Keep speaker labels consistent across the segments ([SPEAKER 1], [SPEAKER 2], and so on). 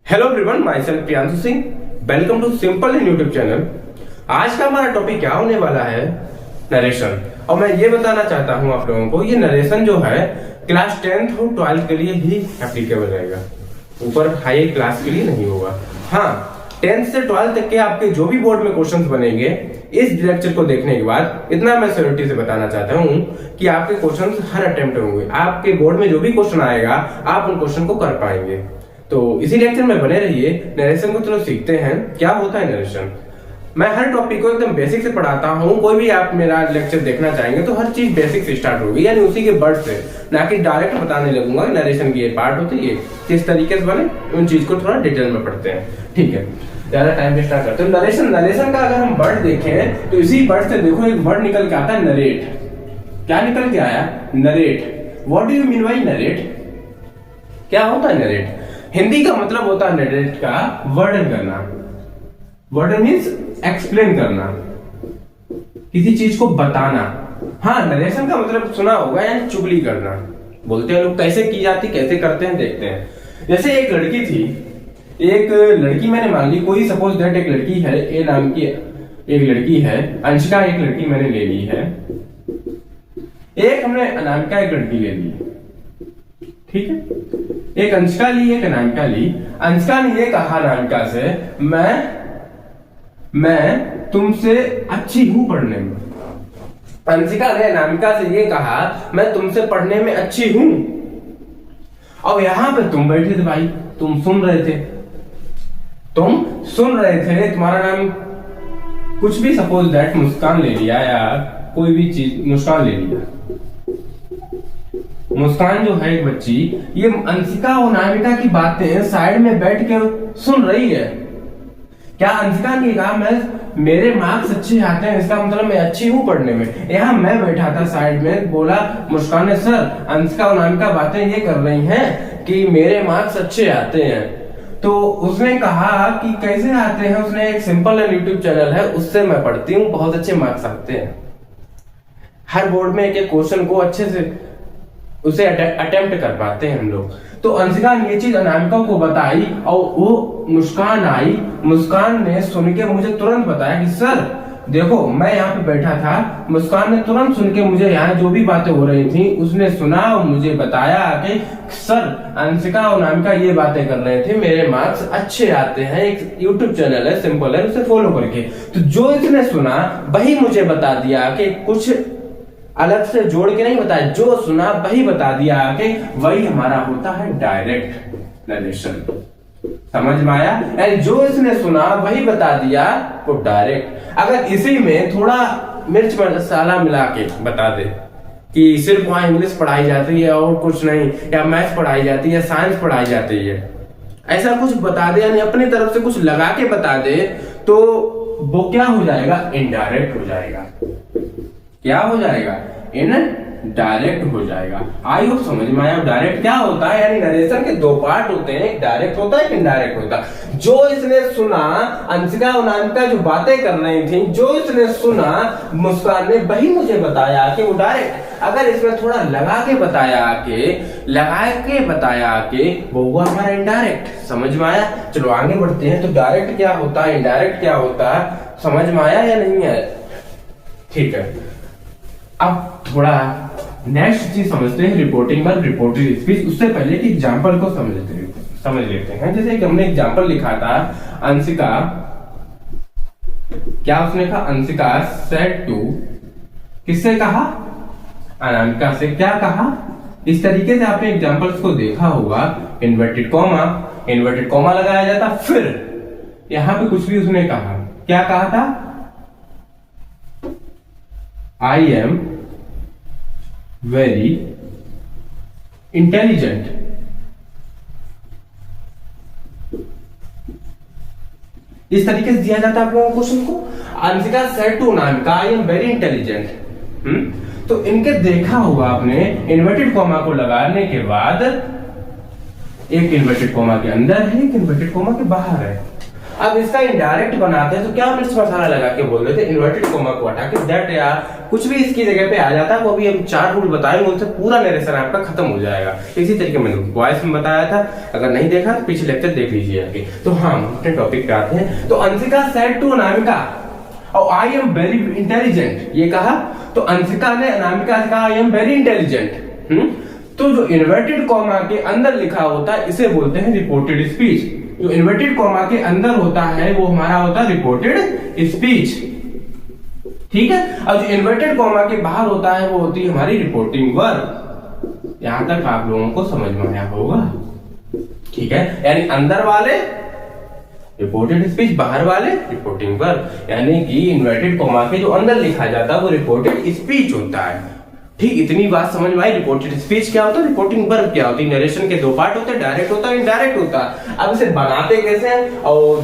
[SPEAKER 1] Hello everyone, myself Priyanshu Singh. Welcome to simple in YouTube channel. आज का हमारा topic क्या होने वाला है? नरेशन। और मैं ये बताना चाहता हूँ आप लोगों को, ये नरेशन जो है क्लास 10th और 12th के लिए ही एप्लीकेबल रहेगा, ऊपर हाई क्लास के लिए नहीं होगा। हाँ, 10th से 12th तक के आपके जो भी बोर्ड में क्वेश्चंस बनेंगे, इस लेक्चर को देखने के बाद इतना मैं श्योरिटी से बताना चाहता हूँ कि आपके क्वेश्चंस हर अटेम्प्ट होंगे। आपके बोर्ड में जो भी क्वेश्चन आएगा, आप उन क्वेश्चन को कर पाएंगे। तो इसी लेक्चर में बने रहिए। नरेशन को चलो सीखते हैं, क्या होता है नरेशन। मैं हर टॉपिक को एकदम बेसिक से पढ़ाता हूँ। कोई भी आप मेरा लेक्चर देखना चाहेंगे तो हर चीज बेसिक से स्टार्ट होगी, यानी उसी के वर्ड से, ना कि डायरेक्ट बताने लगूंगा नरेशन की ये पार्ट होती है, किस तरीके से बने, उन चीज को थोड़ा डिटेल में पढ़ते हैं। ठीक है, ज्यादा टाइम वेस्ट ना करते। नरेशन का अगर हम वर्ड देखें तो इसी वर्ड से देखो एक वर्ड निकल के आता है, नरेट। क्या निकल के आया? Narrate. What do you mean by narrate? क्या होता है नरेट? हिंदी का मतलब होता है नरेट का वर्णन करना। वर्णन मीन्स एक्सप्लेन करना, किसी चीज को बताना। हाँ, नरेशन का मतलब सुना होगा, यानी चुगली करना। बोलते हैं लोग कैसे की जाती, कैसे करते हैं, देखते हैं। जैसे एक लड़की थी, एक लड़की मैंने मान ली, कोई सपोज दैट एक लड़की है, ए नाम की एक लड़की है, अंशिका एक लड़की मैंने ले ली है, एक हमने अनामिका एक लड़की ले ली। ठीक है, एक अंशिका ली, एक अनामिका ली। अंशिका ने ये कहा अनामिका से, मैं तुमसे अच्छी हूं पढ़ने में। अंशिका ने अनामिका से ये कहा, मैं तुमसे पढ़ने में अच्छी हूं। और यहां पे तुम बैठे थे भाई, तुम सुन रहे थे, तुम्हारा नाम कुछ भी, सपोज दैट मुस्कान ले लिया, या कोई भी चीज मुस्कान ले लिया। मुस्कान जो है एक बच्ची, ये अंशिका और अनामिका की बातें साइड में बैठ के सुन रही है। क्या अंशिका ने कहा मेरे मार्क्स अच्छे आते हैं, इसका मतलब मैं अच्छी हूं पढ़ने में। यहाँ मैं बैठा था साइड में, बोला मुस्कान ने, सर अंशिका और अनामिका बातें ये कर रही हैं कि मेरे मार्क्स अच्छे आते हैं। तो उसने कहा कि कैसे आते हैं? उसने एक सिंपल यूट्यूब चैनल है, उससे मैं पढ़ती हूँ, बहुत अच्छे मार्क्स आते हैं। हर बोर्ड में एक एक क्वेश्चन को अच्छे से उसे अटेम्प्ट कर पाते हैं हम लोग। तो अंशिका ने ये चीज अनामिका को बताई और वो मुस्कान आई। मुस्कान ने सुन के मुझे तुरंत बताया कि सर देखो, मैं यहाँ पे बैठा था। मुस्कान ने तुरंत सुन के मुझे यहाँ जो भी बातें हो रही थी उसने सुना और मुझे बताया कि सर अंशिका और अनामिका ये बातें कर रहे थे, मेरे मार्क्स अच्छे आते हैं। एक यूट्यूब चैनल है, सिंपल है, उसे फॉलो करके। तो जो इसने सुना वही मुझे बता दिया कि कुछ अलग से जोड़ के नहीं बताया, जो सुना वही बता दिया कि वही हमारा होता है डायरेक्ट नरेशन। समझ में आया? यानी जो इसने सुना वही बता दिया, वो डायरेक्ट। अगर इसी में थोड़ा मिर्च मसाला मिला के बता दे कि सिर्फ वहां इंग्लिश पढ़ाई जाती है और कुछ नहीं, या मैथ्स पढ़ाई जाती है, या साइंस पढ़ाई जाती है, ऐसा कुछ बता दे, यानी अपनी तरफ से कुछ लगा के बता दे, तो वो क्या हो जाएगा? इनडायरेक्ट हो जाएगा। क्या हो जाएगा? इनडायरेक्ट हो जाएगा। आई होप समझ में आया। डायरेक्ट क्या होता है? यानी नरेशन के दो पार्ट होते हैं, एक डायरेक्ट होता है, एक इनडायरेक्ट होता है। जो इसने सुना, अंशिका और अनामिका जो बातें कर रही थी, जो इसने सुना मुस्कान ने, वही मुझे बताया कि वो डायरेक्ट। अगर इसमें थोड़ा लगा के बताया कि वो हुआ हमारा इनडायरेक्ट। समझ में आया? चलो आगे बढ़ते हैं। तो डायरेक्ट क्या होता है, इनडायरेक्ट क्या होता है, समझ में आया या नहीं आया? ठीक है, अब थोड़ा नेक्स्ट चीज समझते हैं, रिपोर्टिंग वर्ब, रिपोर्टेड स्पीच। उससे पहले कि एग्जांपल को समझ लेते हैं। जैसे कि हमने एग्जांपल लिखा था, अंशिका, क्या उसने कहा? अंशिका सेड टू, किससे कहा? अनामिका से। क्या कहा? इस तरीके से आपने एग्जांपल्स को देखा होगा। इन्वर्टेड कॉमा लगाया जाता, फिर यहां पे कुछ भी उसने कहा। क्या कहा था? I am very intelligent। इस तरीके से दिया जाता है आप लोगों को क्वेश्चन को। Anshika said to Anamika, I am very intelligent. तो इनके देखा होगा आपने, इन्वर्टेड कॉमा को लगाने के बाद, एक इन्वर्टेड कॉमा के अंदर है, एक इन्वर्टेड कॉमा के बाहर है। अब इसका इनडायरेक्ट बनाते हैं तो क्या मिर्च मसाला लगा के बोल देते, इन्वर्टेड कोमा को हटा के दैट या कुछ भी इसकी जगह पे आ जाता है, वो भी हम 4 रूल बताएंगे, उनसे पूरा नरेशन आपका खत्म हो जाएगा। इसी तरीके मैंने वॉइस में बताया था, अगर नहीं देखा तो पीछे लेक्चर देख लीजिए आगे। तो हाँ, अपने टॉपिक पे आते हैं। तो Anshika said to Anamika, I am very intelligent, ये कहा तो अंशिका ने अनामिका से कहा आई एम वेरी इंटेलिजेंट। तो जो इन्वर्टेड कॉमा के अंदर लिखा होता है इसे बोलते हैं रिपोर्टेड स्पीच। जो इन्वर्टेड कॉमा के अंदर होता है वो हमारा होता है रिपोर्टेड स्पीच, ठीक है। और जो इन्वर्टेड कॉमा के बाहर होता है वो होती है हमारी रिपोर्टिंग वर्ब। यहां तक आप लोगों को समझ में आया होगा, ठीक है। यानी अंदर वाले रिपोर्टेड स्पीच, बाहर वाले रिपोर्टिंग वर्ब, यानी कि इन्वर्टेड कॉमा के जो अंदर लिखा जाता है वो रिपोर्टेड स्पीच होता है, ठीक। इतनी बात समझ में आई। रिपोर्टेड स्पीच क्या होता है, रिपोर्टिंग वर्ब क्या होती है। नरेशन के 2 पार्ट होते हैं, डायरेक्ट होता है, इनडायरेक्ट होता है। अब इसे बनाते कैसे हैं, और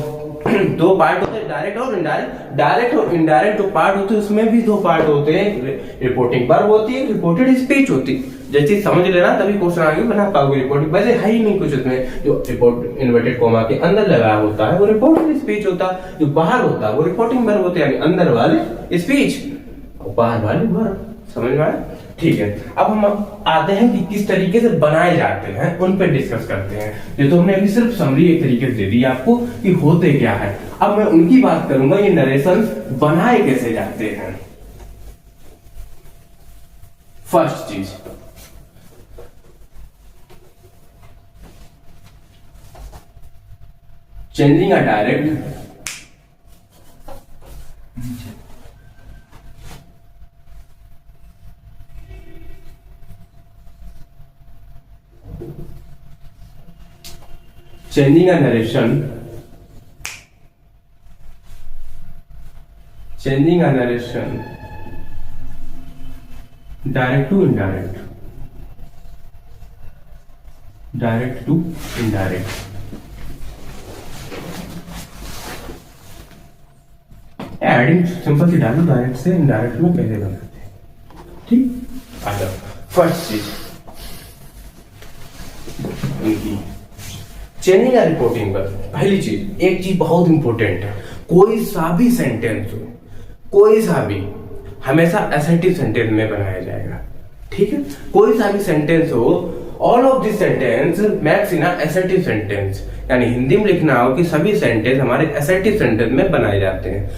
[SPEAKER 1] 2 पार्ट होते हैं, डायरेक्ट और इनडायरेक्ट। डायरेक्ट और इनडायरेक्ट जो पार्ट होते हैं उसमें भी 2 पार्ट होते हैं, रिपोर्टिंग वर्ब होती है, रिपोर्टेड स्पीच होती है। जैसे चीज समझ लेना तभी क्वेश्चन आगे बना पाओगे। रिपोर्टिंग वैसे है ही नहीं कुछ उसमें, जो रिपोर्ट इन्वर्टेड कॉमा के अंदर लगा होता है वो रिपोर्टेड स्पीच होता है, जो बाहर होता है वो रिपोर्टिंग वर्ब होते हैं, यानी अंदर वाले स्पीच और बाहर वाले वर्ब। समझ में आया, ठीक है। अब हम आते हैं कि किस तरीके से बनाए जाते हैं, उन पर डिस्कस करते हैं। ये तो हमने अभी सिर्फ समरी एक तरीके से दे दी आपको कि होते क्या है। अब मैं उनकी बात करूंगा, ये नरेशन बनाए कैसे जाते हैं। फर्स्ट चीज, changing a direct changing a narration direct to indirect, direct to indirect। Adding simple सी डालो, डायरेक्ट से इनडायरेक्ट में कैसे बनाते हैं, ठीक। आ जाओ, फर्स्ट चीज इनकी चेंजिंग या रिपोर्टिंग पर। पहली चीज, एक चीज बहुत इंपॉर्टेंट है, कोई सा भी सेंटेंस हो, कोई सा भी, हमेशा असर्टिव सेंटेंस में बनाया जाएगा, ठीक है। कोई सा भी सेंटेंस हो, all of this sentence max in assertive sentence, यानी हिंदी में लिखना हो कि सभी सेंटेंस हमारे असर्टिव सेंटेंस में बनाए जाते हैं।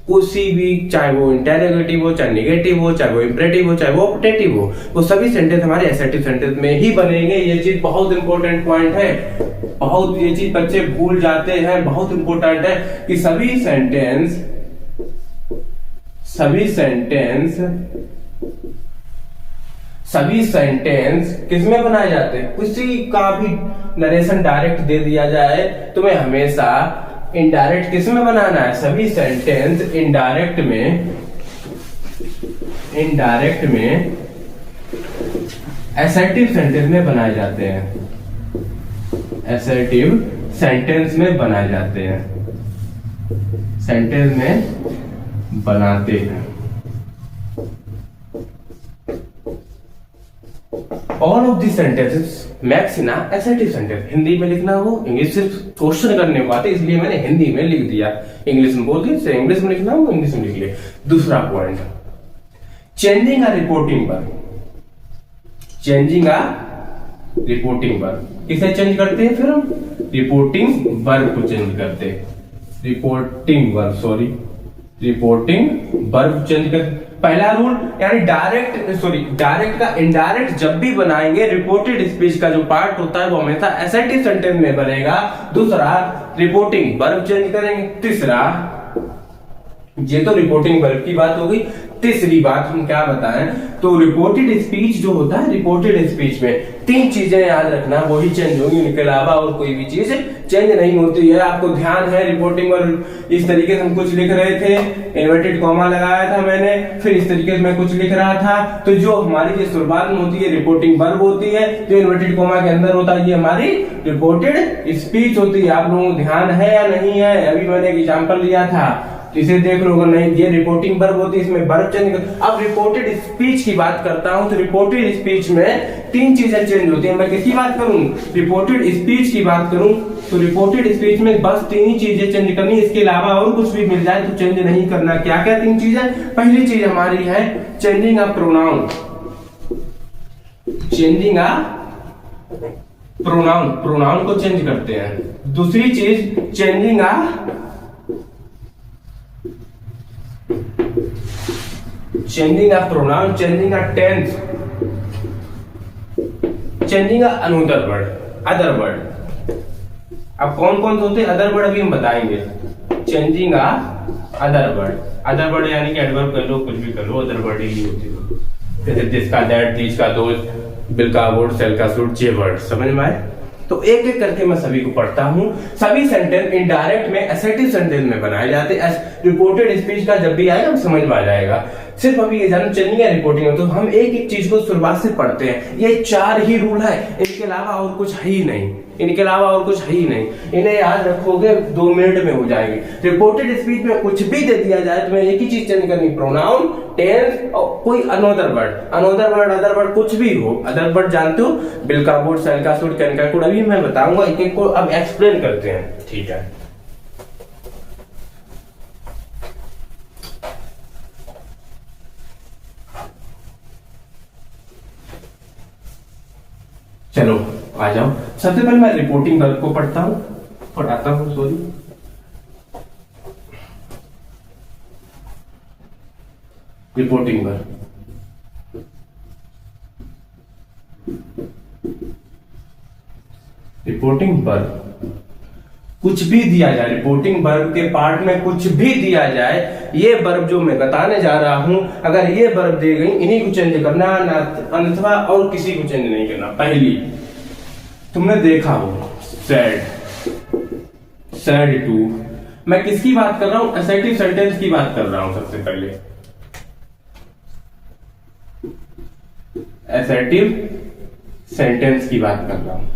[SPEAKER 1] किसी भी, चाहे वो इंटेरोगेटिव हो, चाहे नेगेटिव हो, चाहे वो इंपरेटिव हो, चाहे वो ऑप्टेटिव हो, वो सभी सेंटेंस हमारे असर्टिव सेंटेंस में ही बनेंगे। ये चीज बहुत इंपॉर्टेंट पॉइंट है, बहुत ये चीज बच्चे भूल जाते हैं, बहुत इंपॉर्टेंट है कि सभी सेंटेंस किसमें बनाए जाते हैं। किसी का भी नरेशन डायरेक्ट दे दिया जाए तो मैं हमेशा इनडायरेक्ट किस में बनाना है, सभी सेंटेंस इनडायरेक्ट में असर्टिव सेंटेंस में बनाए जाते हैं, असर्टिव सेंटेंस में बनाए जाते हैं, सेंटेंस में बनाते हैं। All of this sentences max in assertive sentence. Hindi में लिखना हो, इंग्लिश सिर्फ क्वेश्चन करने को आते इसलिए मैंने हिंदी में लिख दिया, इंग्लिश में बोल दिया, इंग्लिश में लिखना हो इंग्लिश में लिख लिया। दूसरा पॉइंट, चेंजिंग अ रिपोर्टिंग वर्ब। चेंजिंग अ रिपोर्टिंग वर्ब किसे चेंज करते हैं, फिर हम रिपोर्टिंग वर्ब को चेंज करते हैं, रिपोर्टिंग वर्ब चेंज कर। पहला रूल, यानी डायरेक्ट का इनडायरेक्ट जब भी बनाएंगे, रिपोर्टेड स्पीच का जो पार्ट होता है वो हमेशा असर्टिव सेंटेंस में बनेगा। दूसरा, रिपोर्टिंग वर्ब चेंज करेंगे। तीसरा, ये तो रिपोर्टिंग वर्ब की बात हो गई। तीसरी बात हम क्या बताएं, तो रिपोर्टेड स्पीच जो होता है, रिपोर्टेड स्पीच में 3 चीजें याद रखना, वही चेंज होंगी, इनके अलावा और कोई भी चीज चेंज नहीं होती है। आपको ध्यान है, रिपोर्टिंग वर्ब इस तरीके से हम कुछ लिख रहे थे, इन्वर्टेड कॉमा लगाया था मैंने, फिर इस तरीके से मैं कुछ लिख रहा था, तो जो हमारी जो शुरुआत में होती है रिपोर्टिंग वर्ब होती है, जो इन्वर्टेड कॉमा के अंदर होता है ये हमारी रिपोर्टेड स्पीच होती है। आप लोगों को ध्यान है या नहीं है, अभी मैंने एक एग्जाम्पल लिया था, तो इसे देख लो, नहीं ये रिपोर्टिंग वर्ब होती है, इसमें वर्ब चेंज कर। अब रिपोर्टेड स्पीच की बात करता हूं तो रिपोर्टेड स्पीच में तीन चीजें चेंज होती है। मैं किसकी बात करूं? रिपोर्टेड स्पीच की बात करूं तो रिपोर्टेड स्पीच में बस तीन ही चीजें चेंज करनी, इसके अलावा और कुछ भी मिल जाए तो चेंज नहीं करना। क्या क्या तीन चीजें? पहली चीज हमारी है changing a pronoun, changing a pronoun, pronoun को चेंज करते हैं। दूसरी चीज changing a pronoun, changing a tense, changing another word, other word. अब कौन कौन से होते हैं अदर वर्ड अभी हम बताएंगे। Changing other word, other word यानी कि एडवर्ब कर लो, कुछ भी कर लो, अदर वर्ड ही होती है। जैसे दिस का, दैट, दिस का, दोस्त, बिल का, वुड, सेल का, सूट, जे वर्ड। समझ में आए? तो एक एक करके मैं सभी को पढ़ता हूं। सभी सेंटेंस इनडायरेक्ट में एसेटिव सेंटेंस में बनाए जाते हैं। रिपोर्टेड स्पीच का जब भी आएगा हम समझ में आ जाएगा। सिर्फ अभी ये जानना चेंजिंग या रिपोर्टिंग है तो हम एक एक चीज को शुरुआत से पढ़ते हैं। ये चार ही रूल है, इनके अलावा और कुछ है ही नहीं, इनके अलावा और कुछ है ही नहीं। इन्हें याद रखोगे 2 मिनट में हो जाएगी। रिपोर्टेड स्पीच में कुछ भी दे दिया जाए तो मैं एक ही चीज चेंज करनी, प्रोनाउन, टेंस और कोई another word, another word, other word कुछ भी हो। अदर वर्ड जानते हो, बिल का, वुड, सेल का, सूट, कैन का, कुड, अभी मैं बताऊंगा एक एक को। अब एक्सप्लेन करते हैं, ठीक है? चलो आ जाओ। सबसे पहले मैं रिपोर्टिंग वर्ब को पढ़ता हूं, पढ़ाता हूं, sorry. Reporting verb, reporting verb कुछ भी दिया जाए, रिपोर्टिंग वर्ब के पार्ट में कुछ भी दिया जाए, ये वर्ब जो मैं बताने जा रहा हूं, अगर ये वर्ब दी गई इन्हीं को चेंज करना, अन्यथा और किसी को चेंज नहीं करना। पहली तुमने देखा हो सैड, सैड टू। मैं किसकी बात कर रहा हूं? एसेटिव सेंटेंस की बात कर रहा हूं। सबसे पहले एसेटिव सेंटेंस की बात कर रहा हूं।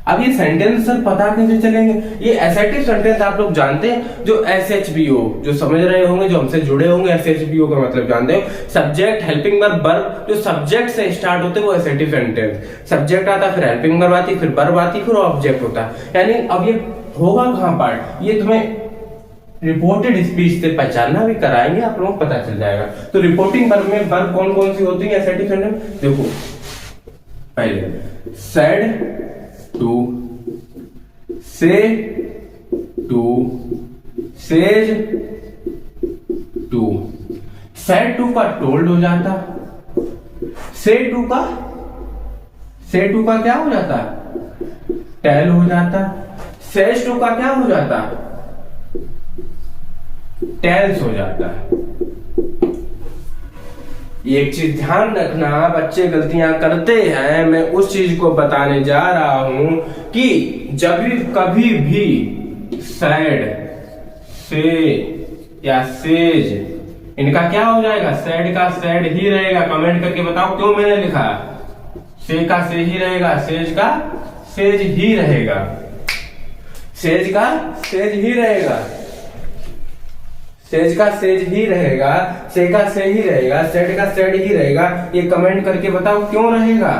[SPEAKER 1] अब ये सेंटेंस सर पता कैसे चलेंगे? ये एसेटिव सेंटेंस आप लोग जानते हैं, जो SHBO, जो समझ रहे होंगे, जो हमसे जुड़े होंगे, SHBO का मतलब जानते हो, सब्जेक्ट, हेल्पिंग वर्ब, वर्ब। जो सब्जेक्ट से स्टार्ट होते हैं वो एसेटिव सेंटेंस। सब्जेक्ट आता, फिर हेल्पिंग वर्ब आती, फिर वर्ब आती, फिर ऑब्जेक्ट होता है। यानी अब ये होगा कहां पार्ट, ये तुम्हें रिपोर्टेड स्पीच से पहचानना भी कराएंगे, आप लोगों को पता चल जाएगा। तो रिपोर्टिंग वर्ब में वर्ब कौन कौन सी होती है एसेटिव सेंटेंस? देखो पहले said to, say to, says to. Said to का टोल्ड हो जाता, से टू का, से टू का क्या हो जाता? टेल हो जाता। सेज टू का क्या हो जाता? टेल्स हो जाता है। एक चीज ध्यान रखना, बच्चे गलतियां करते हैं, मैं उस चीज को बताने जा रहा हूं कि जब भी कभी भी सैड, से या सेज, इनका क्या हो जाएगा? सैड का सैड ही रहेगा। कमेंट करके बताओ क्यों मैंने लिखा। से का से ही रहेगा, सेज का सेज ही रहेगा, सेज का सेज ही रहेगा, सेज का सेज ही रहेगा, से का से ही रहेगा, सेड का सेड ही रहेगा। ये कमेंट करके बताओ क्यों रहेगा?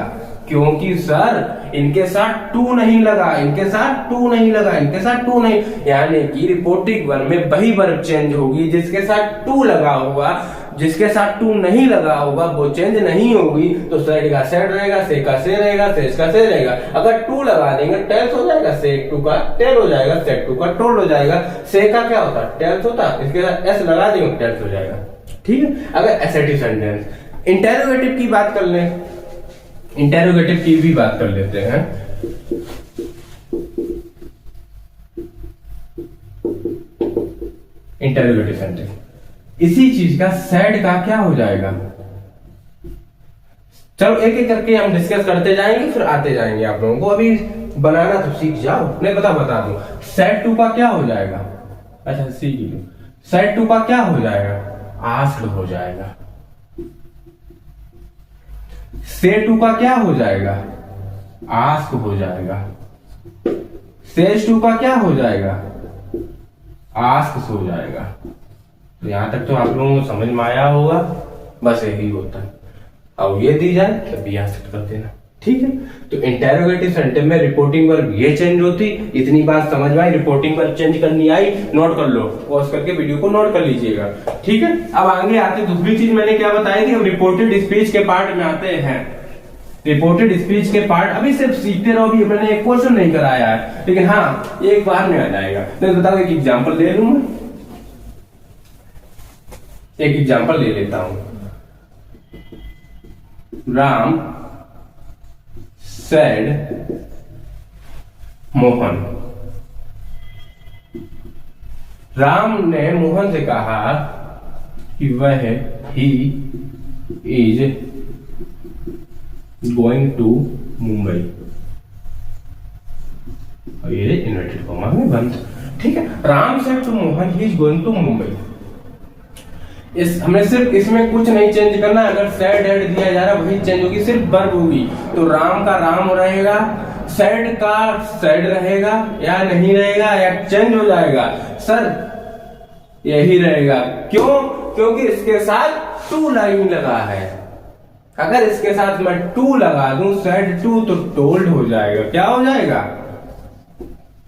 [SPEAKER 1] क्योंकि सर इनके साथ टू नहीं लगा, इनके साथ टू नहीं लगा, इनके साथ टू नहीं, यानी कि रिपोर्टिंग वर्ब में वही वर्ब चेंज होगी जिसके साथ टू लगा होगा। जिसके साथ टू नहीं लगा होगा वो चेंज नहीं होगी। तो सेड का सेड रहेगा, से का से रहेगा, सेज का से रहेगा। अगर टू लगा देंगे टेल्स हो जाएगा, सेड टू का टेल हो जाएगा, सेड टू का टोल्ड हो जाएगा। से का क्या होता? टेल्स होता, इसके साथ एस लगा देंगे टेल्स हो जाएगा। ठीक है। अगर एसेटिव सेंटेंस, इंटेरोगेटिव की बात कर लें, इंटेरोगेटिव की भी बात कर लेते हैं। इंटेरोगेटिव सेंटेंस इसी चीज का सैड का क्या हो जाएगा? चलो एक एक करके हम डिस्कस करते जाएंगे, फिर आते जाएंगे। आप लोगों को अभी बनाना तो सीख जाओ, नहीं बता दूं। सैड टू का क्या हो जाएगा? अच्छा सीख लो। सैड टू का क्या हो जाएगा? आस्क्ड हो जाएगा। से टू का क्या हो जाएगा? आस्क हो जाएगा। सेज टू का क्या हो जाएगा? आस्क हो जाएगा। तो यहाँ तक तो आप लोगों को समझ में आया होगा, बस यही होता है। अब ये दी जाए तब भी आंसर कर देना, ठीक है। तो इंटेरोगेटिव सेंटेंस में रिपोर्टिंग वर्ब ये चेंज होती, इतनी बात समझ में आई। रिपोर्टिंग वर्ब चेंज करनी आई, नोट कर लो, पॉज करके वीडियो को नोट कर लीजिएगा, ठीक है। अब आगे आते दूसरी चीज मैंने क्या बताई थी, अब रिपोर्टेड स्पीच के पार्ट में आते हैं। रिपोर्टेड स्पीच के पार्ट अभी सिर्फ सीखते रहो, अभी मैंने एक क्वेश्चन नहीं कराया है, लेकिन हाँ एक बार में आ जाएगा। मैं बताओ, एक एग्जाम्पल ले लूं, मैं एक एग्जाम्पल ले लेता हूं। राम said मोहन, राम ने मोहन से कहा कि वह he is going to Mumbai, और ये इन्वर्टेड कॉमा में बंद, ठीक है। Ram said to Mohan he is going to Mumbai. हमें सिर्फ इसमें कुछ नहीं चेंज करना, अगर सैड एड दिया जा रहा है वही चेंज होगी, सिर्फ वर्ब होगी। तो राम का राम रहेगा, सैड का सैड रहेगा या नहीं रहेगा, या चेंज हो जाएगा? सर यही रहेगा। क्यों? क्योंकि इसके साथ टू लाइन लगा है। अगर इसके साथ मैं टू लगा दूं, सैड टू, तो टोल्ड हो जाएगा। क्या हो जाएगा?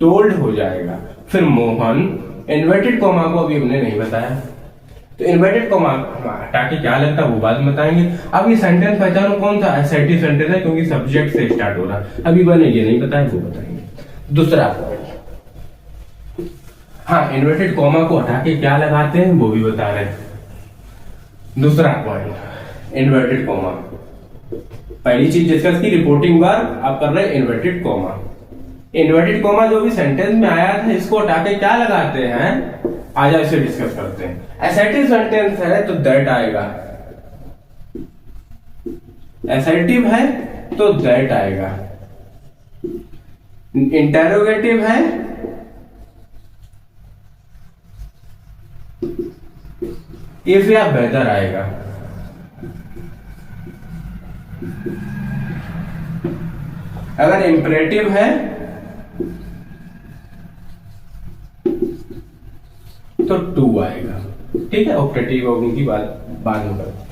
[SPEAKER 1] टोल्ड हो जाएगा। फिर मोहन, इन्वर्टेड कॉमा को अभी हमने नहीं बताया, तो इन्वर्टेड कॉमा हटा के क्या लगता है वो बाद में बताएंगे। अब ये सेंटेंस पहचानो कौन सा एसर्टिव सेंटेंस है, क्योंकि सब्जेक्ट से स्टार्ट हो रहा है। अभी मैंने ये नहीं बताया, वो बताएंगे। दूसरा पॉइंट, हाँ इन्वर्टेड कॉमा को हटा के क्या लगाते हैं वो भी बता रहे हैं। दूसरा पॉइंट, इन्वर्टेड कॉमा। पहली चीज डिस्कस की रिपोर्टिंग वर्ब, आप कर रहे हैं इन्वर्टेड कॉमा। इन्वर्टेड कॉमा जो भी सेंटेंस में आया था, इसको हटा के क्या लगाते हैं, आज इसे डिस्कस करते हैं। असर्टिव सेंटेंस है तो दैट आएगा, असर्टिव है तो दैट आएगा, इंटेरोगेटिव है इफ या बेहतर आएगा, अगर इंपरेटिव है तो टू आएगा, ठीक है। ऑपरेटिव की बात बाद में करते हैं,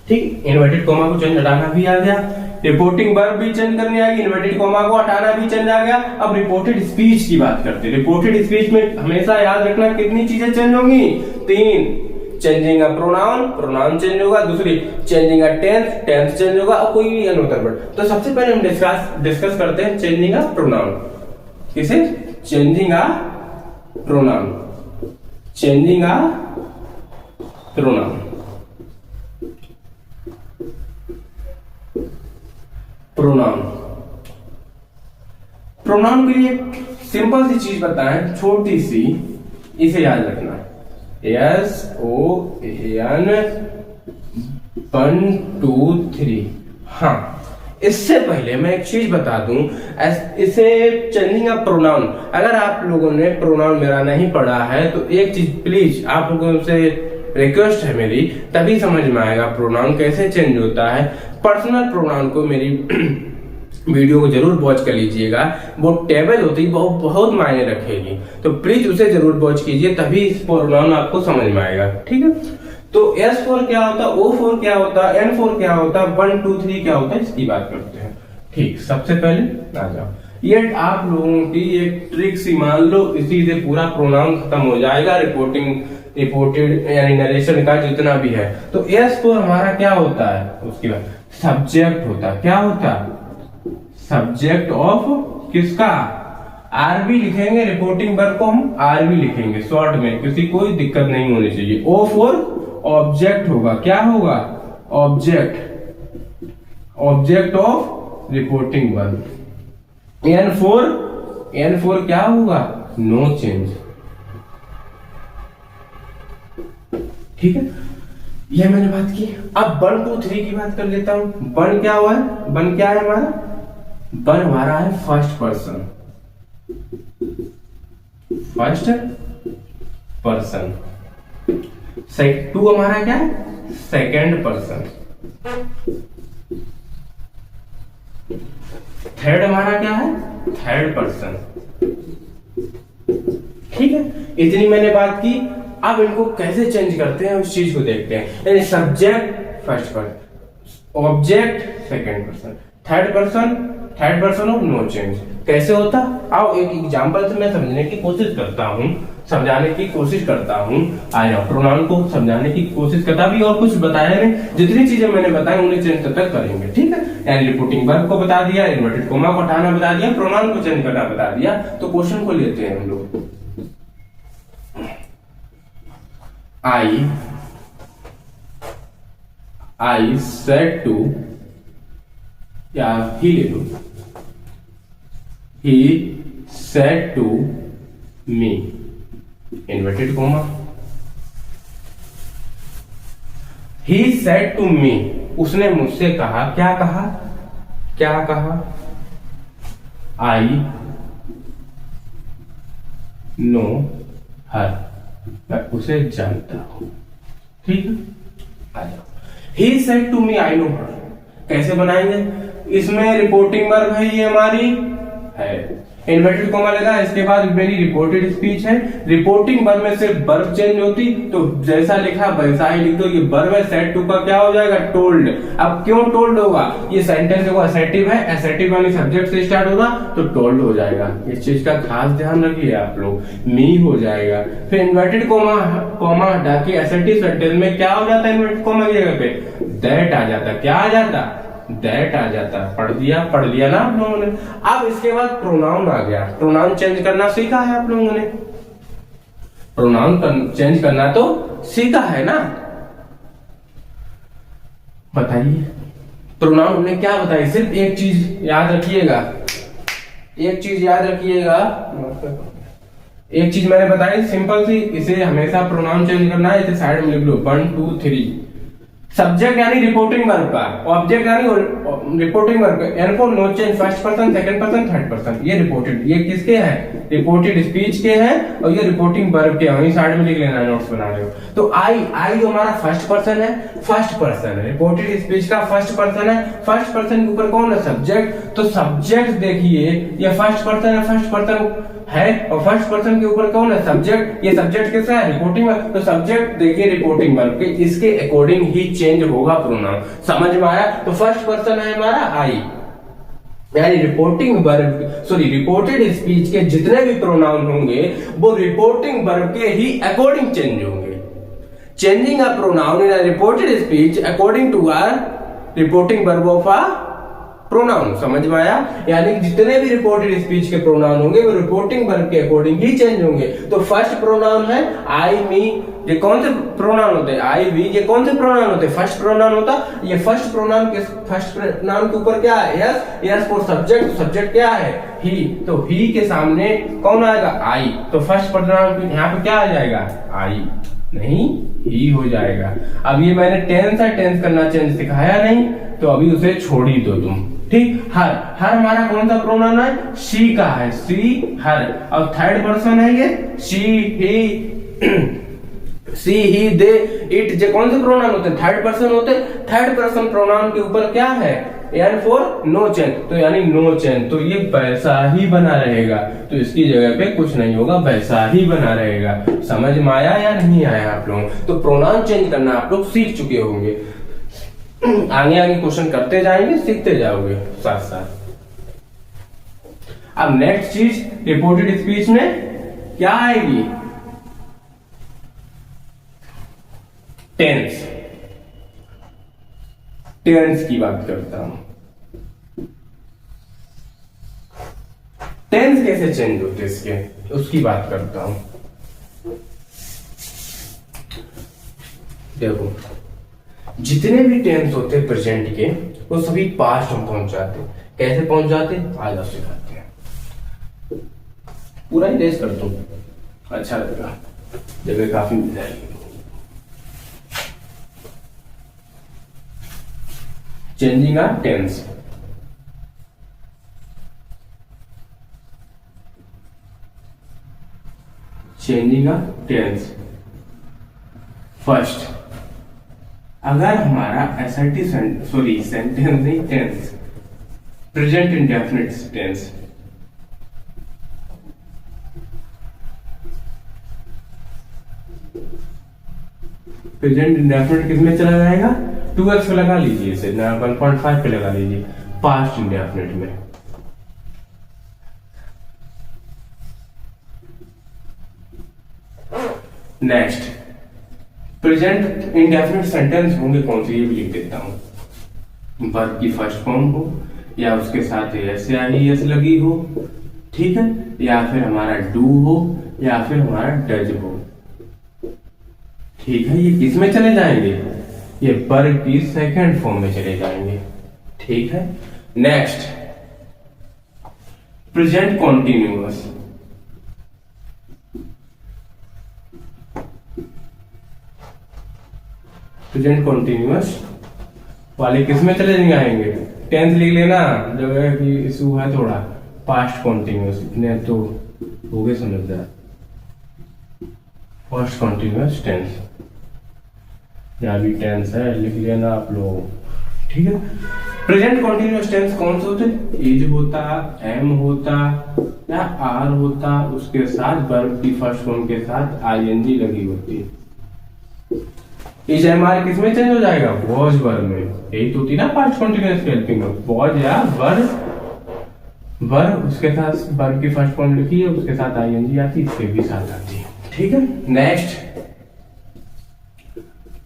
[SPEAKER 1] ठीक। इन्वर्टेड कॉमा को चेंज हटाना भी आ गया, रिपोर्टिंग वर्ब भी चेंज करनी आएगी, इन्वर्टेड कॉमा को हटाना भी चेंज आ गया। अब रिपोर्टेड स्पीच की बात करते हैं। रिपोर्टेड स्पीच में हमेशा याद रखना कितनी चीजें चेंज होंगी, 3। Changing a pronoun, pronoun change होगा। दूसरी changing a tense, tense change होगा, और कोई भी अनदर वर्ड। तो सबसे पहले हम डिस्कस करते हैं चेंजिंग अ प्रोनाउन। किसे? Changing a pronoun, changing a pronoun. Pronoun, pronoun के लिए सिंपल सी चीज बताएं, छोटी सी, इसे याद रखना। SON 1 2 3। हाँ, इससे पहले मैं एक चीज बता दूं, इसे चेंजिंग अ प्रोनाउन, अगर आप लोगों ने प्रोनाउन मेरा नहीं पढ़ा है तो एक चीज प्लीज आप लोगों से रिक्वेस्ट है मेरी, तभी समझ में आएगा प्रोनाउन कैसे चेंज होता है। पर्सनल प्रोनाउन को मेरी वीडियो को जरूर वॉच कर लीजिएगा, वो टेबल होती है, बहुत मायने रखेगी, तो प्लीज उसे जरूर वॉच कीजिए, तभी इस प्रोनाउन आपको समझ में आएगा, ठीक है। तो S4 क्या होता है, O4 क्या होता है, N4 क्या होता है, 1 2 3 क्या होता है, इसकी बात करते हैं, ठीक। सबसे पहले आ जाओ, ये आप लोगों की एक ट्रिक सी मान लो, इसी से पूरा प्रोनाउन खत्म हो जाएगा। रिपोर्टेड यानी नरेशन का जितना भी है। तो S4 हमारा क्या होता है, उसके बाद सब्जेक्ट होता है। क्या होता है? सब्जेक्ट ऑफ किसका? आरबी लिखेंगे, रिपोर्टिंग वर्ब को हम आरबी लिखेंगे शॉर्ट में, किसी कोई दिक्कत नहीं होनी चाहिए। O4 ऑब्जेक्ट होगा। क्या होगा? Object, object of reporting verb. N4 क्या होगा? नो चेंज, ठीक है। यह मैंने बात की। अब 1 2 3 की बात कर लेता हूं। 1 क्या हुआ है? 1 क्या है हमारा? 1 हमारा है फर्स्ट पर्सन, फर्स्ट पर्सन। 2 हमारा क्या है? Second person. 3 हमारा क्या है? थर्ड पर्सन, ठीक है। इतनी मैंने बात की। अब इनको कैसे चेंज करते हैं उस चीज को देखते हैं। यानी subject first person, object second person, third person और नो चेंज कैसे होता। आओ एक एग्जांपल से मैं समझने की कोशिश करता हूँ, समझाने की कोशिश करता हूँ। आ जाओ, प्रोनाउन को समझाने की कोशिश करता भी, और कुछ बताया नहीं, जितनी चीजें मैंने बताई उन्हें चेंज तब तक करेंगे, ठीक है। यानी रिपोर्टिंग वर्ब को बता दिया, इन्वर्टेड कोमा को हटाना बता दिया, प्रोनाउन को चेंज करना बता दिया। तो क्वेश्चन को लेते हैं हम लोग। आई सेड टू, या ही ले लो, he said to me, inverted comma, he said to me, उसने मुझसे कहा, क्या कहा, क्या कहा, आई नो हर, मैं उसे जानता हूं, ठीक है। आ जाओ, he said to me I know her कैसे बनाएंगे। इसमें रिपोर्टिंग वर्ब है, ये हमारी है, इन्वर्टेड कोमा लगा, इसके बाद मेरी रिपोर्टेड स्पीच है। रिपोर्टिंग वर्ब में से वर्ब चेंज होती, तो जैसा लिखा वैसा ही लिख दो। ये वर्ब है, सेड टू का क्या हो जाएगा, टोल्ड। अब क्यों टोल्ड होगा, ये सेंटेंस देखो असर्टिव है, असर्टिव वाली सब्जेक्ट से स्टार्ट होगा तो टोल्ड हो जाएगा। इस चीज का खास ध्यान रखिए आप लोग, मी हो जाएगा। फिर इन्वर्टेड कोमा हटा के असर्टिव सेंटेंस में क्या हो जाता है, इन्वर्टेड कोमा की जगह पे दैट आ जाता, क्या आ जाता, दैट आ जाता। पढ़ लिया ना आप लोगों ने। अब इसके बाद प्रोनाउन आ गया, प्रोनाउन चेंज करना सीखा है आप लोगों ने, प्रोनाउन चेंज करना तो सीखा है ना। बताइए प्रोनाउन ने क्या बताया। सिर्फ एक चीज याद रखिएगा, एक चीज याद रखिएगा, एक चीज मैंने बताई सिंपल सी, इसे हमेशा प्रोनाउन चेंज करना है। इसे साइड में लिख लो, 1 2 3। सब्जेक्ट यानी रिपोर्टिंग वर्ब का, ऑब्जेक्ट यानी रिपोर्टिंग वर्ब का, N for no change, first person, second person, third person. ये रिपोर्टेड, ये किसके हैं, रिपोर्टेड स्पीच के हैं, और ये रिपोर्टिंग वर्ब के हैं। वहीं साइड में लिख लेना, नोट्स बना रहे हो तो। आई जो हमारा फर्स्ट पर्सन है, फर्स्ट पर्सन है, रिपोर्टेड स्पीच का फर्स्ट पर्सन है। फर्स्ट पर्सन के ऊपर कौन है, सब्जेक्ट। तो सब्जेक्ट देखिए, ये फर्स्ट पर्सन है, फर्स्ट पर्सन है, और फर्स्ट पर्सन के ऊपर कौन है, सब्जेक्ट। ये सब्जेक्ट किसका है, रिपोर्टिंग वर्ब। तो सब्जेक्ट देखिए रिपोर्टिंग वर्ब के, इसके अकॉर्डिंग ही चेंज होगा प्रोनाउन। समझ में आया। तो फर्स्ट पर्सन है हमारा आई, यानी reporting verb, sorry reported speech के जितने भी प्रोनाउन होंगे वो रिपोर्टिंग वर्ब के ही अकॉर्डिंग चेंज होंगे। Changing a pronoun in a reported speech according to a reporting verb of a pronoun. समझ में आया। यानी जितने भी रिपोर्टेड स्पीच के प्रोनाउन होंगे वो रिपोर्टिंग वर्ब के अकॉर्डिंग ही चेंज होंगे। तो फर्स्ट प्रोनाउन है आई मी, ये कौन से प्रोनाउन होते हैं, आई वी, ये कौन से प्रोनाउन होते हैं, फर्स्ट प्रोनाउन होता। ये फर्स्ट प्रोनाउन के, फर्स्ट प्रोनाउन के ऊपर क्या है, yes, yes for subject, subject क्या है, ही। तो ही के सामने कौन आएगा, आई। तो फर्स्ट प्रोनाउन यहाँ पे क्या आ जाएगा, आई नहीं, ही हो जाएगा। अब ये मैंने टेंस है, टेंस करना चेंज सिखाया नहीं, तो अभी उसे छोड़ ही दो तुम, ठीक। हर हमारा कौन सा प्रोनाउन है, शी का है, सी हर। और थर्ड पर्सन है ये she, he, C, he, they, it, जे कौन से प्रोनाउन होते हैं, थर्ड पर्सन होते हैं। थर्ड पर्सन प्रोनाउन के ऊपर क्या है, एन फॉर नो चेंज, तो यानी नो चेंज, तो ये वैसा ही बना रहेगा। तो इसकी जगह पे कुछ नहीं होगा, वैसा ही बना रहेगा। समझ में आया या नहीं आया आप लोग। तो प्रोनाउन चेंज करना आप लोग सीख चुके होंगे, आगे आगे क्वेश्चन करते जाएंगे, सीखते जाओगे साथ साथ। अब नेक्स्ट चीज रिपोर्टेड स्पीच में क्या आएगी, टेंस। टेंस की बात करता हूं, टेंस कैसे चेंज होते इसके, उसकी बात करता हूं। देखो जितने भी टेंस होते प्रेजेंट के, वो सभी पास्ट में पहुंच जाते। कैसे पहुंच जाते, आज आप सिखाते हैं। पूरा ही रेस कर दो, अच्छा लगेगा, जगह काफी मिल जाएगी। Changing a tense, changing a tense. First, अगर हमारा असर्टिव सेंटेंस नहीं, tense, present indefinite tense, present indefinite किस में चला जाएगा? 2x पे लगा लीजिए, इसे 1.5 पे लगा लीजिए, पास्ट इंडेफिनिट में। नेक्स्ट, प्रेजेंट इंडेफिनिट सेंटेंस होंगे कौन से, ये भी लिख देता हूं। वर्ब की फर्स्ट फॉर्म हो, या उसके साथ एस या एस लगी हो, ठीक है, या फिर हमारा डू हो, या फिर हमारा डज हो, ठीक है। ये किस में चले जाएंगे? ये वर्ब की सेकंड फॉर्म में चले जाएंगे, ठीक है। Next, present continuous. Present continuous वाले किस में चले जाएंगे? टेंस लिख लेना, जगह की इशू है थोड़ा। पास्ट कॉन्टिन्यूअस, इतने तो हो गए समझदार। पास्ट कॉन्टिन्यूअस टेंस, यहाँ भी टेंस है, लिख लेना आप लोग, ठीक है। प्रेजेंट कॉन्टिन्यूअस टेंस कौन से होते? इज होता, एम होता, या आर होता, उसके साथ वर्ब की फर्स्ट फॉर्म के साथ आईएनजी लगी होती है। इज एम आर किस में चेंज हो जाएगा? वॉज वर्ब में। यही तो होती ना पास्ट कॉन्टिन्यूअस की हेल्पिंग में, वॉज या वर्ब उसके साथ वर्ब की फर्स्ट फॉर्म लिखी है, उसके साथ आईएनजी आती है, इसके भी साथ आती है, ठीक है। Next,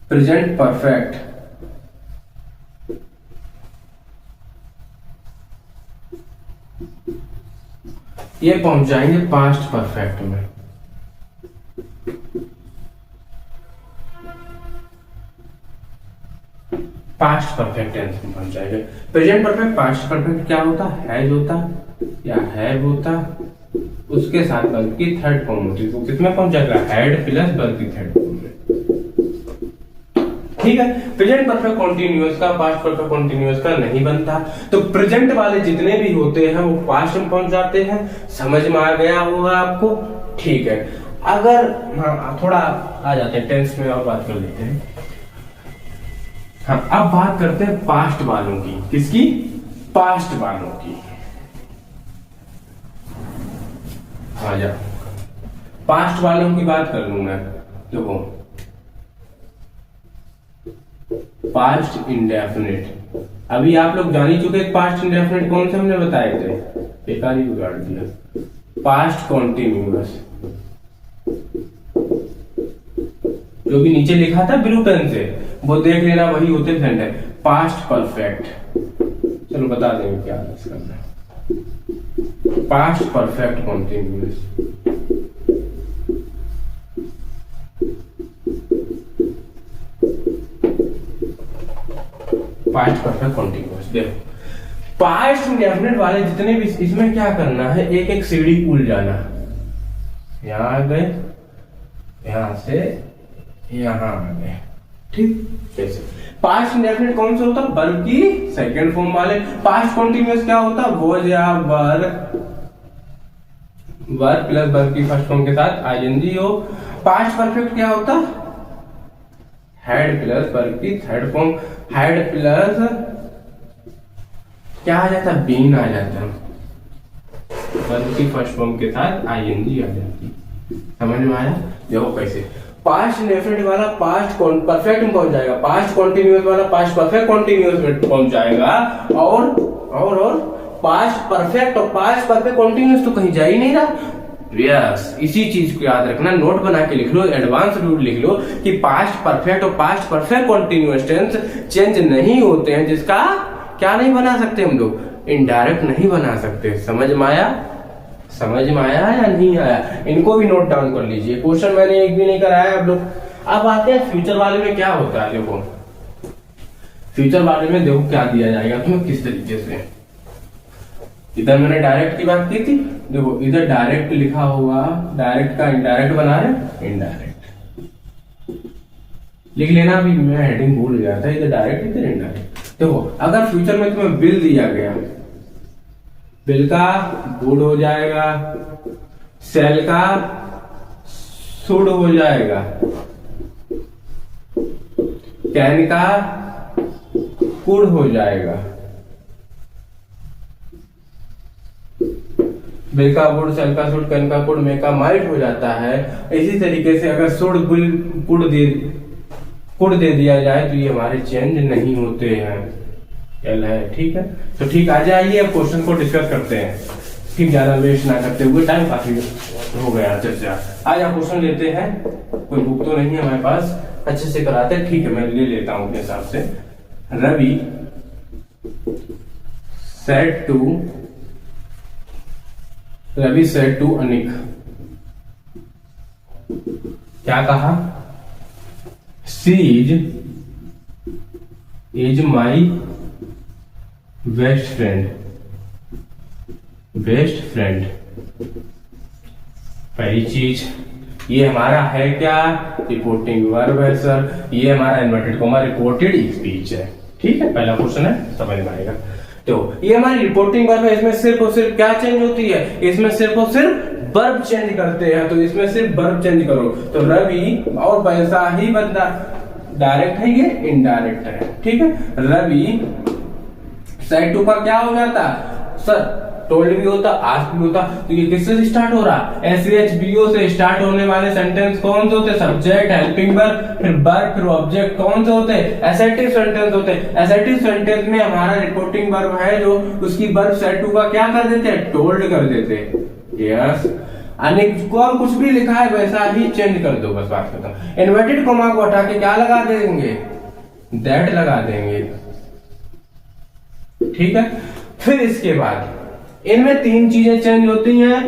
[SPEAKER 1] present perfect. ये पहुंच जाएंगे पास्ट परफेक्ट में। पास्ट परफेक्ट टेंस में पहुंच जाएगा। प्रेजेंट परफेक्ट पास्ट परफेक्ट क्या होता? हैज होता या हैव होता, उसके साथ वर्ब की थर्ड फॉर्म होती है, तो किसमें पहुंच जाएगा? हैड प्लस वर्ब की थर्ड फॉर्म में, ठीक है। प्रेजेंट परफेक्ट कॉन्टिन्यूअस का पास्ट परफेक्ट कॉन्टिन्यूअस का नहीं बनता, तो प्रेजेंट वाले जितने भी होते हैं वो पास्ट में पहुंच जाते हैं। समझ में आ गया होगा आपको, ठीक है। अगर हाँ थोड़ा आ जाते हैं टेंस में और बात कर लेते हैं। हाँ, अब बात करते हैं पास्ट वालों की। किसकी? पास्ट वालों की। आ जाओ, पास्ट वालों की बात कर लूं मैं। देखो, पास्ट इंडेफिनिट, अभी आप लोग जान ही चुके पास्ट इंडेफिनिट कौन से हमने बताए थे, बेकार ही बिगाड़ दिया। पास्ट कॉन्टिन्यूअस, जो भी नीचे लिखा था ब्लू पेन से वो देख लेना, वही होते सेंटेंस। पास्ट परफेक्ट, चलो बता देंगे क्या है इसका। Past perfect continuous, past perfect continuous. देखो, पास्ट इंडेफिनिट वाले जितने भी, इसमें क्या करना है, एक एक सीढ़ी उल जाना। यहां आ गए, यहां से यहां आ गए, ठीक। जैसे पास्ट इंडेफिनिट कौन सा होता? वर्ब की सेकंड फॉर्म वाले। पास्ट कॉन्टिन्यूअस क्या होता? वॉज या वर्ब प्लस वर्ब की फर्स्ट फॉर्म के साथ आईएनजी हो। पास्ट परफेक्ट क्या होता? हैड प्लस वर्ब की थर्ड फॉर्म, हैड प्लस क्या आ जाता? बीन आ जाता, वर्ब की फर्स्ट फॉर्म के साथ आईएनजी आ जाती। समझ में आया? देखो कैसे पास्ट इंडेफिनिट वाला पास्ट परफेक्ट में पहुंच जाएगा, पास्ट कॉन्टिन्यूअस वाला पास्ट परफेक्ट कॉन्टिन्यूअस में पहुंच जाएगा, और पास्ट परफेक्ट और पास्ट परफेक्ट कॉन्टिन्यूअस तो कहीं जा ही नहीं रहा। यस, इसी चीज को याद रखना, नोट बना के लिख लो, एडवांस रूल लिख लो कि पास्ट परफेक्ट और past perfect continuous tense change नहीं होते हैं, जिसका क्या नहीं बना सकते हम लोग? इनडायरेक्ट नहीं बना सकते। समझ में आया? समझ में आया या नहीं आया? इनको भी नोट डाउन कर लीजिए, क्वेश्चन मैंने एक भी नहीं कराया आप लोग। अब आते हैं फ्यूचर वाले में क्या होता है। देखो, फ्यूचर वाले में देखो क्या दिया जाएगा तुम्हें, किस तरीके से। इधर मैंने डायरेक्ट की बात की थी, देखो इधर डायरेक्ट लिखा हुआ, डायरेक्ट का इनडायरेक्ट बना रहे, इनडायरेक्ट लिख लेना। अभी मैं हेडिंग भूल गया था, इधर डायरेक्ट इधर इनडायरेक्ट। देखो, अगर फ्यूचर में तुम्हें बिल दिया गया, बिल का गुड हो जाएगा, सेल का शुड हो जाएगा, कैन का कुड हो जाएगा। बेका बुड़ सलका सुड़ कनका पुड़ मेका माइट हो जाता है। इसी तरीके से अगर सुड़ गुल कुड़ दे दिया जाए तो ये हमारे चेंज नहीं होते हैं। एल है, ठीक है। तो ठीक, आ जाइए अब क्वेश्चन को डिस्कस करते हैं। ठीक, ज्यादा वेस्ट ना करते हुए, टाइम काफी हो गया चर्चा। आज आप क्वेश्चन लेते हैं, कोई बुक तो नहीं है हमारे पास, अच्छे से कराते हैं। ठीक है, मैं ले लेता हूं अपने हिसाब से। रवि सेड टू अनिक, क्या कहा? सी इज माई बेस्ट फ्रेंड। पहली चीज, ये हमारा है क्या? रिपोर्टिंग वर्ब है सर। ये हमारा इन्वर्टेड कॉमा रिपोर्टेड स्पीच है। ठीक है, पहला क्वेश्चन है, समझ में आएगा। तो ये हमारी रिपोर्टिंग वर्ब है, इसमें सिर्फ और सिर्फ क्या चेंज होती है? इसमें सिर्फ और सिर्फ वर्ब चेंज करते हैं, तो इसमें सिर्फ वर्ब चेंज करो। तो रवि, और वैसा ही बंदा, डायरेक्ट है ये, इनडायरेक्ट है। ठीक है, रवि साइड टू का क्या हो जाता सर? टोल्ड भी होता, आस्क्ड भी होता। तो ये किससे स्टार्ट हो रहा? SHBO से स्टार्ट होने वाले सेंटेंस कौन से होते? सब्जेक्ट, हेल्पिंग वर्ब, फिर वर्ब, फिर ऑब्जेक्ट। कौन से होते? असर्टिव सेंटेंस होते। असर्टिव सेंटेंस में हमारा रिपोर्टिंग वर्ब है जो, उसकी वर्ब साइड टू का क्या कर देते हैं? टोल्ड कर देते हैं। यस, अनेक को कुछ भी लिखा है वैसा ही चेंज कर दो, बस बात खत्म। इन्वर्टेड कॉमा को हटा के क्या लगा देंगे? दैट लगा देंगे। ठीक है, फिर इसके बाद इनमें तीन चीजें चेंज होती हैं,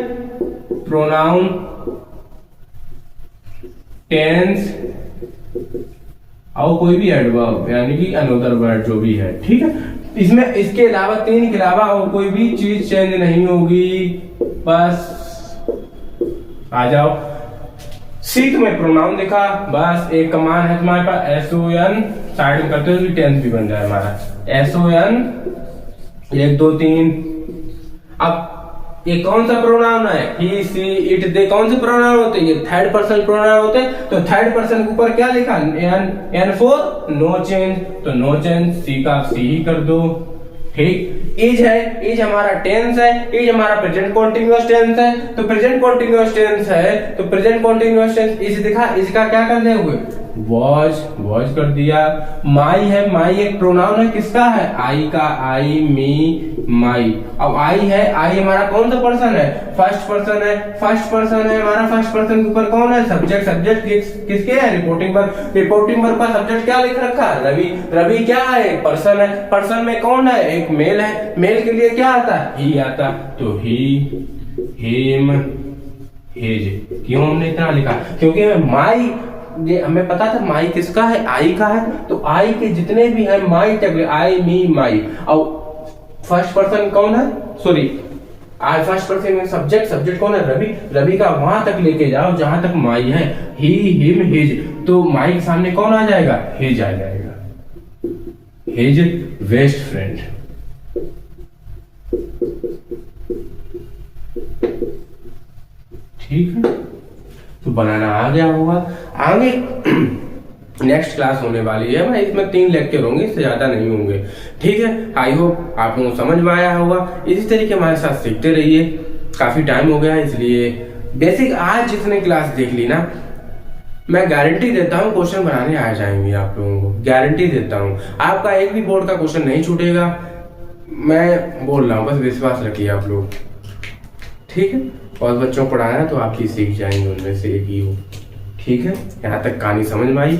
[SPEAKER 1] प्रोनाउन, टेंस और कोई भी एडवर्ब, यानी कि अनदर वर्ड जो भी है। ठीक है, इसमें इसके अलावा, तीन के अलावा और कोई भी चीज चेंज नहीं होगी। बस आ जाओ, सीट में प्रोनाउन दिखा, बस एक कमांड है तुम्हारे पास, SON, साइड में करते हुए टेंस भी बन जाए हमारा। SON 1 2 3। अब ये कौन सा प्रोनाउन है? ही, सी, इट, दे। कौन से प्रोनाउन होते हैं? ये थर्ड पर्सन प्रोनाउन होते हैं। तो थर्ड पर्सन के ऊपर क्या लिखा? N फॉर नो चेंज, तो नो चेंज, सी का सी ही कर दो। ठीक, इज है, इज हमारा टेंस है, इज हमारा प्रेजेंट कॉन्टिन्यूअस टेंस है। तो प्रेजेंट कॉन्टिन्यूअस टेंस है, तो प्रेजेंट कॉन्टिन्यूअस टेंस इज दिखा, इसका क्या कर देंगे? वॉज कर दिया। माई है, माई एक प्रोनाउन है, किसका है? आई का, आई, मी, माई। अब आई है, आई हमारा कौन सा पर्सन है? फर्स्ट पर्सन है। फर्स्ट पर्सन है हमारा, फर्स्ट पर्सन के ऊपर कौन है? सब्जेक्ट। सब्जेक्ट किसके है? Reporting verb. रिपोर्टिंग वर्ब का सब्जेक्ट क्या लिख रखा? रवि। रवि क्या है? पर्सन है। पर्सन में कौन है? एक मेल है। मेल के लिए क्या आता है? ही आता। तो ही, हिम, हिज। क्यों हमने इतना लिखा? क्योंकि माई, ये हमें पता था माई किसका है? आई का है। तो आई के जितने भी है माई तक, आई, मी, माई। और फर्स्ट पर्सन कौन है? सॉरी, आई फर्स्ट पर्सन में सब्जेक्ट। सब्जेक्ट कौन है? रवि। रवि का वहां तक लेके जाओ जहां तक माई है, ही, हिम, हिज। तो माई के सामने कौन आ जाएगा? हिज आ जाएगा। His best friend. ठीक है, तो बनाना आ गया होगा। आगे नेक्स्ट क्लास होने वाली है, मैं इसमें 3 लेक्चर होंगे, इससे ज्यादा नहीं होंगे। ठीक है, आई होप आप लोगों को समझ में आया होगा। इसी तरीके हमारे साथ सीखते रहिए। काफी टाइम हो गया है, इसलिए बेसिक आज जितने क्लास देख ली ना, मैं गारंटी देता हूँ क्वेश्चन बनाने आ जाएंगे आप लोगों को, गारंटी देता हूँ। आपका एक भी बोर्ड का क्वेश्चन नहीं छूटेगा, मैं बोल रहा हूँ, बस विश्वास रखिए आप लोग। ठीक है, और बच्चों को पढ़ाना तो आप ही सीख जाएंगे, उनमें से एक ही हो। ठीक है, यहाँ तक कहानी समझ में आई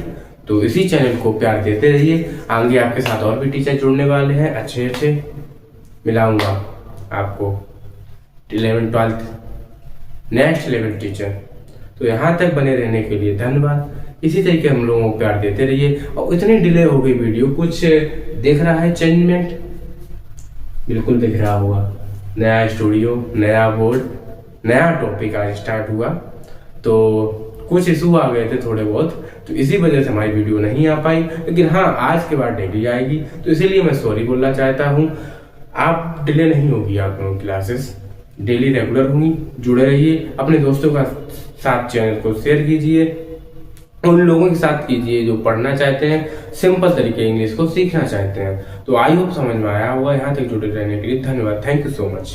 [SPEAKER 1] तो इसी चैनल को प्यार देते रहिए। आगे आपके साथ और भी टीचर जुड़ने वाले हैं, अच्छे अच्छे मिलाऊंगा आपको 11th 12th next level teacher. तो यहाँ तक बने रहने के लिए धन्यवाद। इसी तरीके हम लोगों को प्यार देते रहिए। और इतनी डिले हो गई वीडियो, कुछ देख रहा है चेंजमेंट? बिल्कुल दिख रहा होगा। नया स्टूडियो, नया बोर्ड, नया टॉपिक आज स्टार्ट हुआ, तो कुछ इशू आ गए थे थोड़े बहुत, तो इसी वजह से हमारी वीडियो नहीं आ पाई। लेकिन हाँ, आज के बाद डेली आएगी, तो इसीलिए मैं सॉरी बोलना चाहता हूँ। आप डिले नहीं होगी, आप लोगों की क्लासेस डेली रेगुलर होंगी। जुड़े रहिए, अपने दोस्तों का साथ चैनल को शेयर कीजिए, उन लोगों के साथ कीजिए जो पढ़ना चाहते हैं, सिंपल तरीके इंग्लिश को सीखना चाहते हैं। तो आई होप समझ में आया होगा। यहाँ तक जुड़े रहने के लिए धन्यवाद। Thank you so much.